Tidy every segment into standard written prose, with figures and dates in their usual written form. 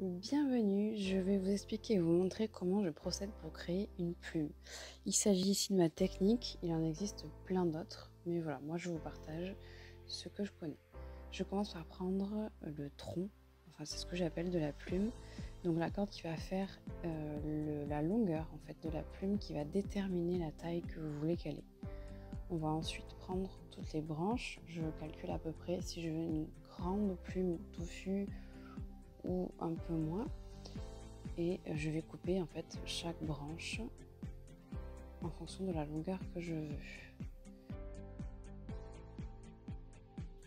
Bienvenue, je vais vous expliquer et vous montrer comment je procède pour créer une plume. Il s'agit ici de ma technique, il en existe plein d'autres, mais voilà, moi je vous partage ce que je connais. Je commence par prendre le tronc, enfin c'est ce que j'appelle de la plume, donc la corde qui va faire la longueur en fait de la plume qui va déterminer la taille que vous voulez qu'elle ait. On va ensuite prendre toutes les branches, je calcule à peu près si je veux une grande plume touffue ou un peu moins, et je vais couper en fait chaque branche en fonction de la longueur que je veux.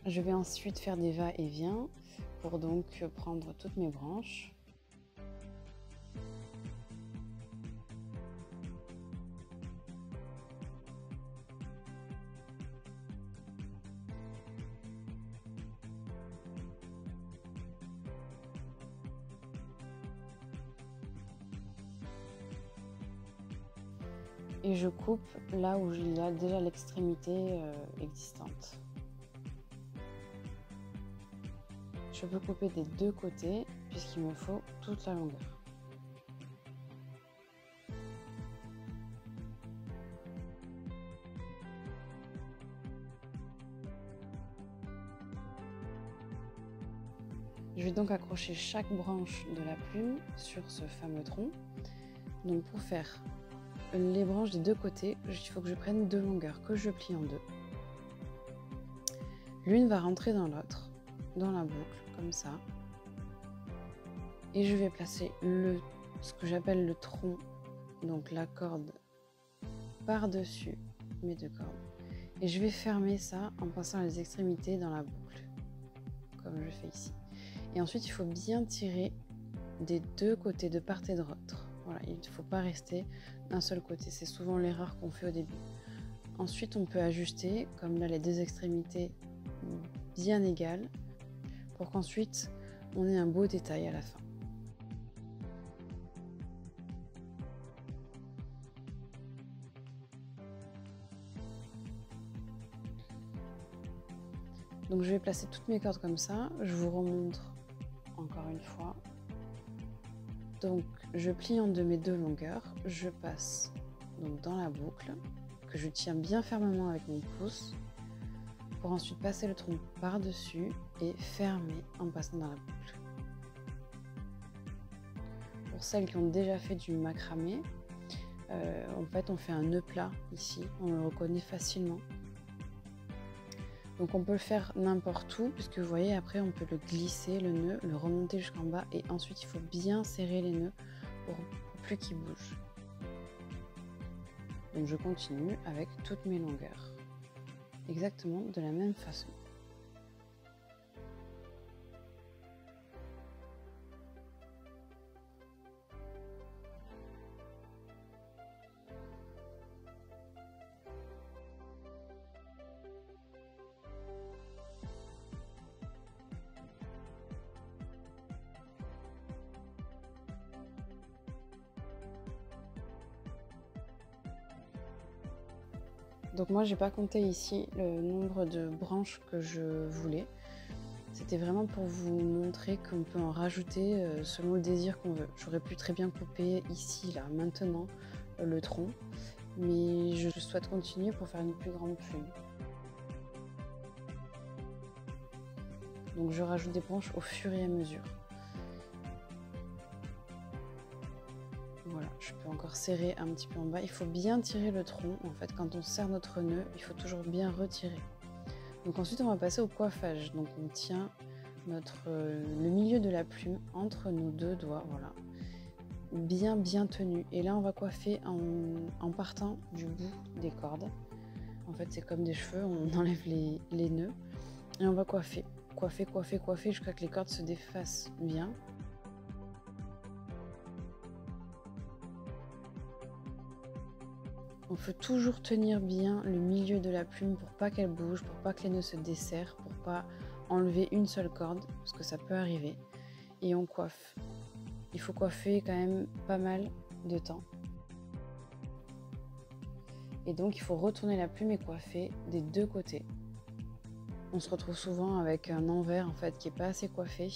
Je vais ensuite faire des va-et-vient pour donc prendre toutes mes branches. Et je coupe là où il y a déjà l'extrémité existante. Je peux couper des deux côtés puisqu'il me faut toute la longueur. Je vais donc accrocher chaque branche de la plume sur ce fameux tronc. Donc pour faire les branches des deux côtés, il faut que je prenne deux longueurs que je plie en deux. L'une va rentrer dans l'autre, dans la boucle, comme ça. Et je vais placer ce que j'appelle le tronc, donc la corde, par-dessus mes deux cordes. Et je vais fermer ça en passant les extrémités dans la boucle, comme je fais ici. Et ensuite, il faut bien tirer des deux côtés, de part et d'autre. Voilà, il ne faut pas rester d'un seul côté, c'est souvent l'erreur qu'on fait au début. Ensuite, on peut ajuster, comme là, les deux extrémités bien égales, pour qu'ensuite, on ait un beau détail à la fin. Donc je vais placer toutes mes cordes comme ça, je vous remontre encore une fois. Donc je plie en deux mes deux longueurs, je passe donc dans la boucle, que je tiens bien fermement avec mon pouce, pour ensuite passer le tronc par-dessus et fermer en passant dans la boucle. Pour celles qui ont déjà fait du macramé, en fait on fait un nœud plat ici, on le reconnaît facilement. Donc on peut le faire n'importe où, puisque vous voyez, après on peut le glisser, le nœud, le remonter jusqu'en bas, et ensuite il faut bien serrer les nœuds pour plus qu'ils bougent. Donc je continue avec toutes mes longueurs, exactement de la même façon. Donc moi j'ai pas compté ici le nombre de branches que je voulais. C'était vraiment pour vous montrer qu'on peut en rajouter selon le désir qu'on veut. J'aurais pu très bien couper ici, là, maintenant, le tronc, mais je souhaite continuer pour faire une plus grande plume. Donc je rajoute des branches au fur et à mesure. Voilà, je peux encore serrer un petit peu en bas. Il faut bien tirer le tronc. En fait, quand on serre notre nœud, il faut toujours bien retirer. Donc ensuite, on va passer au coiffage. Donc on tient le milieu de la plume entre nos deux doigts, voilà, bien tenu. Et là, on va coiffer en partant du bout des cordes. En fait, c'est comme des cheveux, on enlève les nœuds et on va coiffer jusqu'à que les cordes se défassent bien. On faut toujours tenir bien le milieu de la plume pour pas qu'elle bouge, pour pas que les nœuds se desserrent, pour pas enlever une seule corde, parce que ça peut arriver. Et on coiffe. Il faut coiffer quand même pas mal de temps. Et donc il faut retourner la plume et coiffer des deux côtés. On se retrouve souvent avec un envers en fait qui est pas assez coiffé.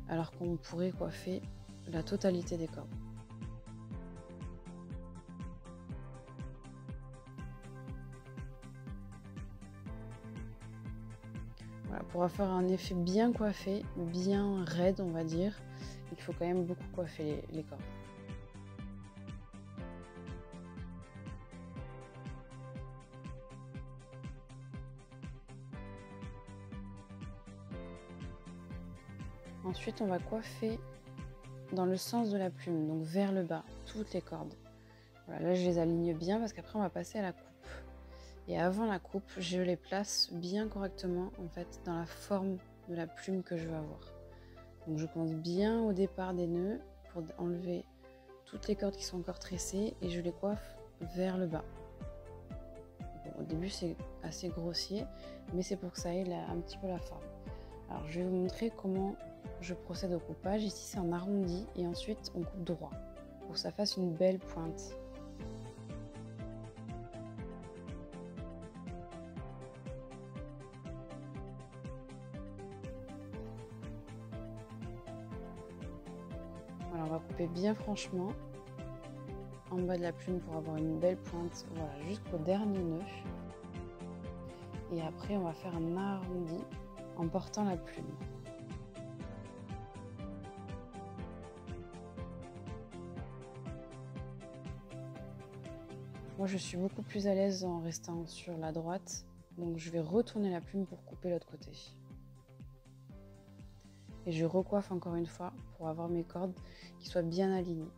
alors qu'on pourrait coiffer la totalité des cordes. Voilà, pour faire un effet bien coiffé, bien raide on va dire, il faut quand même beaucoup coiffer les cordes. Ensuite, on va coiffer dans le sens de la plume, donc vers le bas, toutes les cordes. Voilà, là, je les aligne bien parce qu'après, on va passer à la coupe. Et avant la coupe, je les place bien correctement, en fait, dans la forme de la plume que je veux avoir. Donc, je commence bien au départ des nœuds pour enlever toutes les cordes qui sont encore tressées et je les coiffe vers le bas. Bon, au début, c'est assez grossier, mais c'est pour que ça ait un petit peu la forme. Alors, je vais vous montrer comment je procède au coupage. Ici, c'est en arrondi et ensuite, on coupe droit pour que ça fasse une belle pointe. Voilà, on va couper bien franchement en bas de la plume pour avoir une belle pointe, voilà, jusqu'au dernier nœud. Et après, on va faire un arrondi en portant la plume. Moi, je suis beaucoup plus à l'aise en restant sur la droite, donc je vais retourner la plume pour couper l'autre côté. Et je recoiffe encore une fois pour avoir mes cordes qui soient bien alignées.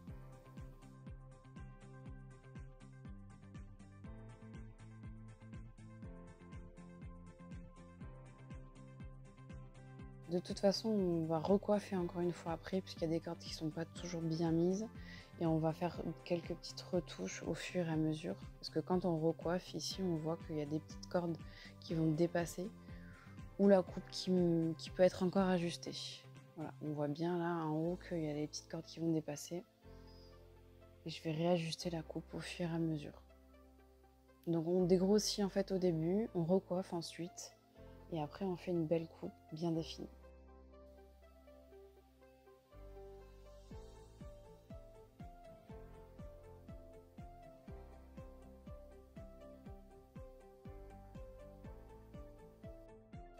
De toute façon, on va recoiffer encore une fois après, puisqu'il y a des cordes qui ne sont pas toujours bien mises. Et on va faire quelques petites retouches au fur et à mesure. Parce que quand on recoiffe, ici, on voit qu'il y a des petites cordes qui vont dépasser. Ou la coupe qui peut être encore ajustée. Voilà, on voit bien là en haut qu'il y a des petites cordes qui vont dépasser. Et je vais réajuster la coupe au fur et à mesure. Donc on dégrossit en fait au début, on recoiffe ensuite. Et après, on fait une belle coupe bien définie.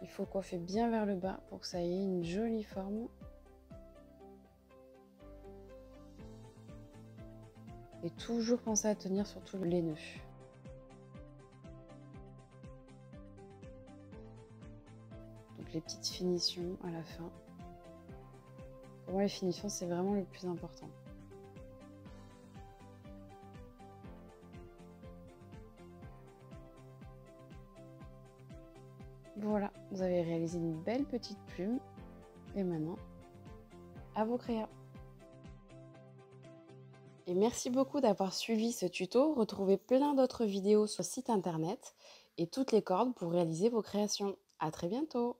Il faut coiffer bien vers le bas pour que ça ait une jolie forme. Et toujours penser à tenir surtout les nœuds. Donc les petites finitions à la fin. Pour moi, les finitions, c'est vraiment le plus important. Voilà, vous avez réalisé une belle petite plume. Et maintenant, à vos créas. Et merci beaucoup d'avoir suivi ce tuto. Retrouvez plein d'autres vidéos sur le site internet et toutes les cordes pour réaliser vos créations. À très bientôt!